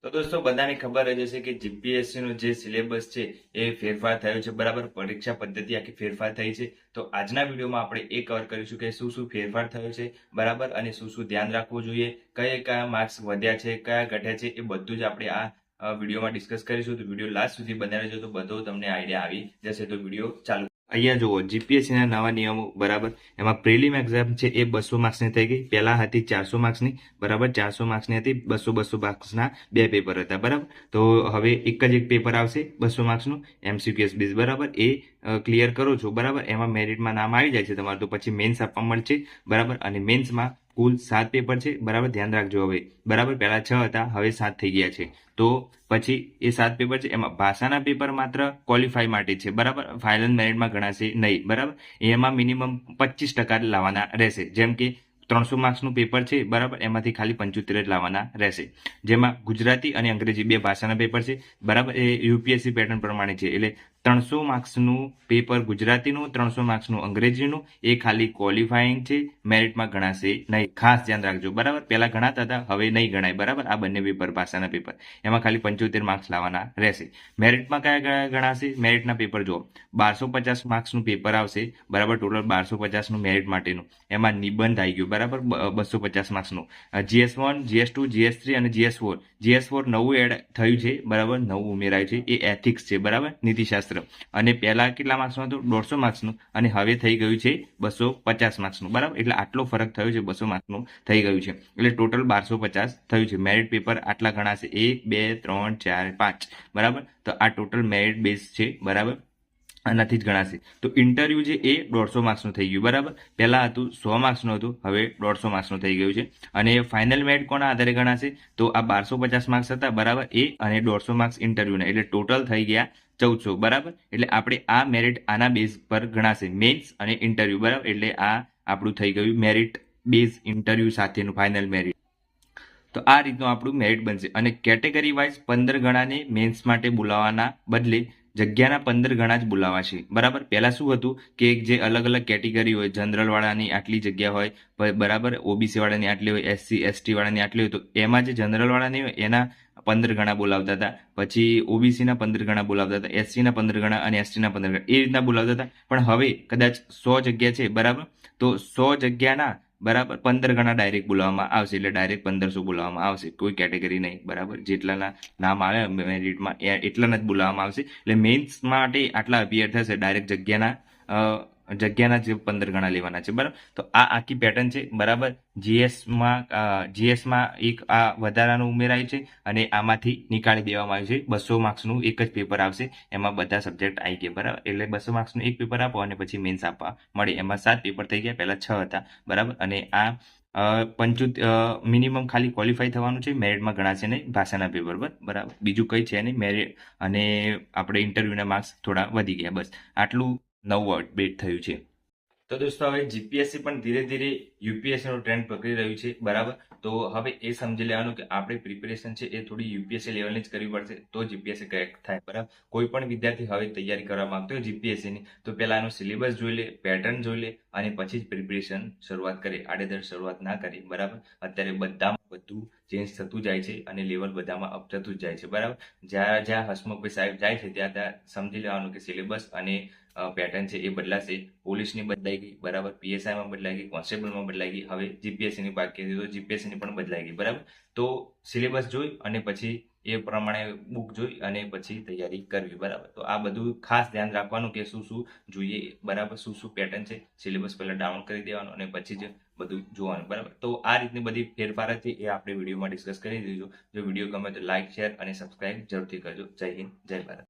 તો દોસ્તો બધાને ખબર જ હશે કે જીપીએસસી નો જે સિલેબસ છે એ ફેરફાર થયો છે, બરાબર. પરીક્ષા પદ્ધતિ આખી ફેરફાર થઈ છે. તો આજના વિડીયોમાં આપણે એ કવર કરીશું કે શું શું ફેરફાર થયો છે, બરાબર, અને શું શું ધ્યાન રાખવું જોઈએ, કયા કયા માર્ક્સ વધ્યા છે, કયા ઘટ્યા છે, એ બધું જ આપણે આ વિડીયોમાં ડિસ્કસ કરીશું. તો વિડીયો લાસ્ટ સુધી બનાવી રહેજો તો બધો તમને આઈડિયા આવી જશે. તો વિડીયો ચાલુ. અહીંયા જુઓ, જીપીએસસી ના નવા નિયમો, બરાબર. એમાં પ્રિલિમ એક્ઝામ છે એ 200 માર્ક્સની થઈ ગઈ. પહેલા હતી 400 માર્ક્સની, બરાબર. 400 માર્ક્સની હતી. 200 માર્ક્સના બે પેપર હતા, બરાબર. તો હવે એક જ એક પેપર આવશે 200 માર્ક્સનું, એમસીક્યુએસ બેઝ, બરાબર. એ ક્લિયર કરો છો, બરાબર. એમાં મેરિટમાં નામ આવી જાય છે તમારું, તો પછી મેન્સ આપવા મળશે, બરાબર. અને મેન્સમાં કુલ 7 પેપર છે, બરાબર. ધ્યાન રાખજો હવે, બરાબર. પહેલા 6 હતા, હવે 7 થઈ ગયા છે. તો પછી એ 7 પેપર છે, એમાં ભાષાના પેપર માત્ર ક્વોલિફાઈ માટે છે, બરાબર. ફાઇનલ મેરિટમાં ગણાશે નહીં, બરાબર. એમાં મિનિમમ 25% લાવવાના રહેશે. જેમ કે 300 માર્ક્સનું પેપર છે, બરાબર. એમાંથી ખાલી 75 જ લાવવાના રહેશે. જેમાં ગુજરાતી અને અંગ્રેજી બે ભાષાના પેપર છે, બરાબર. એ યુપીએસસી પેટર્ન પ્રમાણે છે. એટલે 300 માર્ક્સનું પેપર ગુજરાતીનું, 300 માર્ક્સનું અંગ્રેજીનું, એ ખાલી ક્વોલિફાઈંગ છે, મેરિટમાં ગણાશે નહીં. ખાસ ધ્યાન રાખજો, બરાબર. પહેલા ગણાતા હતા, હવે નહીં ગણાય, બરાબર. આ બંને પેપર, ભાષાના પેપર, એમાં ખાલી 75 માર્ક્સ લાવવાના રહેશે. મેરિટમાં કયા ગણાશે? મેરિટના પેપર જુઓ, 1250 માર્ક્સનું પેપર આવશે, બરાબર. ટોટલ 1250નું મેરિટ માટેનું. એમાં નિબંધ આવી ગયું, બરાબર, 250 માર્ક્સનું. GS1, GS2, GS3 અને GS4. GS4 નવું એડ થયું છે, બરાબર, નવું ઉમેરાયું છે. એ એથિક્સ છે, બરાબર, નીતિશાસ્ત્ર. અને પહેલા કેટલા માર્ક્સનું હતું? 150 માર્ક્સનું, અને હવે થઈ ગયું છે 250 માર્ક્સનું, બરાબર. એટલે આટલો ફરક થયો છે, 200 માર્ક્સનું થઈ ગયું છે. એટલે ટોટલ 1250 થયું છે. મેરિટ પેપર આટલા ગણાશે: 1, 2, 3, 4, 5, બરાબર. તો આ ટોટલ મેરિટ બેઝ છે, બરાબર. આનાથી જ ગણાશે. તો ઇન્ટરવ્યુ છે એ 150 માર્ક્સનું થઈ ગયું, બરાબર. પહેલા હતું 100 માર્ક્સનું હતું, હવે 150 માર્ક્સનું થઈ ગયું છે. અને ફાઇનલ મેરિટ કોના આધારે ગણાશે? તો આ 1250 માર્ક્સ હતા, બરાબર, એ અને 150 માર્ક્સ ઇન્ટરવ્યુના, એટલે ટોટલ થઈ ગયા 1400, બરાબર. એટલે આપણે આ મેરિટ આના બેઝ પર ગણાશે, મેન્સ અને ઇન્ટરવ્યુ, બરાબર. એટલે આ આપણું થઈ ગયું મેરિટ બેઝ ઇન્ટરવ્યુ સાથેનું ફાઇનલ મેરિટ. તો આ રીતનું આપણું મેરિટ બનશે. અને કેટેગરી વાઇઝ 15 ગણાને મેન્સ માટે બોલાવવાના બદલે જગ્યાના 15 ગણા જ બોલાવાશે, બરાબર. પહેલા શું હતું કે જે અલગ અલગ કેટેગરી હોય, જનરલ વાળાની આટલી જગ્યા હોય, બરાબર, ઓબીસી વાળાની આટલી હોય, એસસી એસટી વાળાની આટલી હોય, તો એમાં જે જનરલ વાળાની હોય એના 15 ગણા બોલાવતા હતા. પછી ઓબીસીના 15 ગણા બોલાવતા હતા, એસસીના 15 ગણા અને એસટીના 15 ગણા, એ રીતના બોલાવતા હતા. પણ હવે કદાચ 100 જગ્યા છે, બરાબર, તો 100 જગ્યાના, બરાબર, 15 ગણા ડાયરેક્ટ બોલાવવામાં આવશે. એટલે ડાયરેક્ટ 1500 બોલાવવામાં આવશે, કોઈ કેટેગરી નહીં, બરાબર. જેટલાના નામ આવે મેરિટમાં એટલાના જ બોલાવવામાં આવશે. એટલે મેન્સ માટે આટલા અપિયર થશે, ડાયરેક્ટ જગ્યાના જે 15 ગણા લેવાના છે, બરાબર. તો આ આખી પેટર્ન છે, બરાબર. જીએસમાં એક આ વધારાનું ઉમેરાય છે, અને આમાંથી નીકાળી દેવામાં આવ્યું છે. 200 માર્ક્સનું એક જ પેપર આવશે, એમાં બધા સબ્જેક્ટ આવી ગયા, બરાબર. એટલે 200 માર્ક્સનું એક પેપર આપો અને પછી મેન્સ આપવા મળે. એમાં 7 પેપર થઈ ગયા, પહેલા 6 હતા, બરાબર. અને આ મિનિમમ ખાલી ક્વોલિફાઈ થવાનું છે, મેરિટમાં ગણાશે નહીં, ભાષાના પેપર પર, બરાબર. બીજું કંઈ છે નહીં. મેરિટ અને આપણે ઇન્ટરવ્યુના માર્ક્સ થોડા વધી ગયા, બસ આટલું નવું અપડેટ થયું છે. તો દોસ્તો હવે જીપીએસસી પણ ધીરે ધીરે યુપીએસસી નો ટ્રેન્ડ પકડી રહ્યું છે, બરાબર. તો હવે એ સમજી લેવાનું કે આપણે પ્રિપેરેશન છે એ થોડી યુપીએસસી લેવલની જ કરવી પડશે, તો જીપીએસસી ક્રેક થાય, બરાબર. કોઈ પણ વિદ્યાર્થી હવે તૈયારી કરવા માંગતો હોય જીપીએસસીની, તો પહેલા એનો સિલેબસ જોઈ લે, પેટર્ન જોઈ લે, અને પછી જ પ્રિપેરેશન શરૂઆત કરે. આડેધડ શરૂઆત ના કરી, બરાબર. અત્યારે બધામાં બધું ચેન્જ થતું જાય છે અને લેવલ બધામાં અપ થતું જ જાય છે, બરાબર. જ્યાં જ્યાં હસમુખભાઈ સાહેબ જાય છે ત્યાં ત્યાં સમજી લેવાનું કે સિલેબસ અને પેટર્ન છે એ બદલાશે. પોલીસની બદલાઈ ગઈ, બરાબર, પીએસઆઈમાં બદલાઈ ગઈ, કોન્સ્ટેબલમાં બદલાઈ ગઈ, હવે જીપીએસસીની બાકી હતી તો જીપીએસસીની પણ બદલાઈ ગઈ, બરાબર. તો સિલેબસ જોઈ અને પછી એ પ્રમાણે બુક જોઈ અને પછી તૈયારી કરવી, બરાબર. તો આ બધું ખાસ ધ્યાન રાખવાનું કે શું શું જોઈએ, બરાબર, શું શું પેટર્ન છે, સિલેબસ પહેલા ડાઉન કરી દેવાનું અને પછી જ બધું જોવાનું, બરાબર. તો આ રીતની બધી ફેરફાર હતી એ આપણે વિડીયોમાં ડિસ્કસ કરી દીધું. જો વિડીયો ગમે તો લાઇક, શેર અને સબસ્ક્રાઇબ જરૂરથી કરજો. જય હિન્દ, જય ભારત.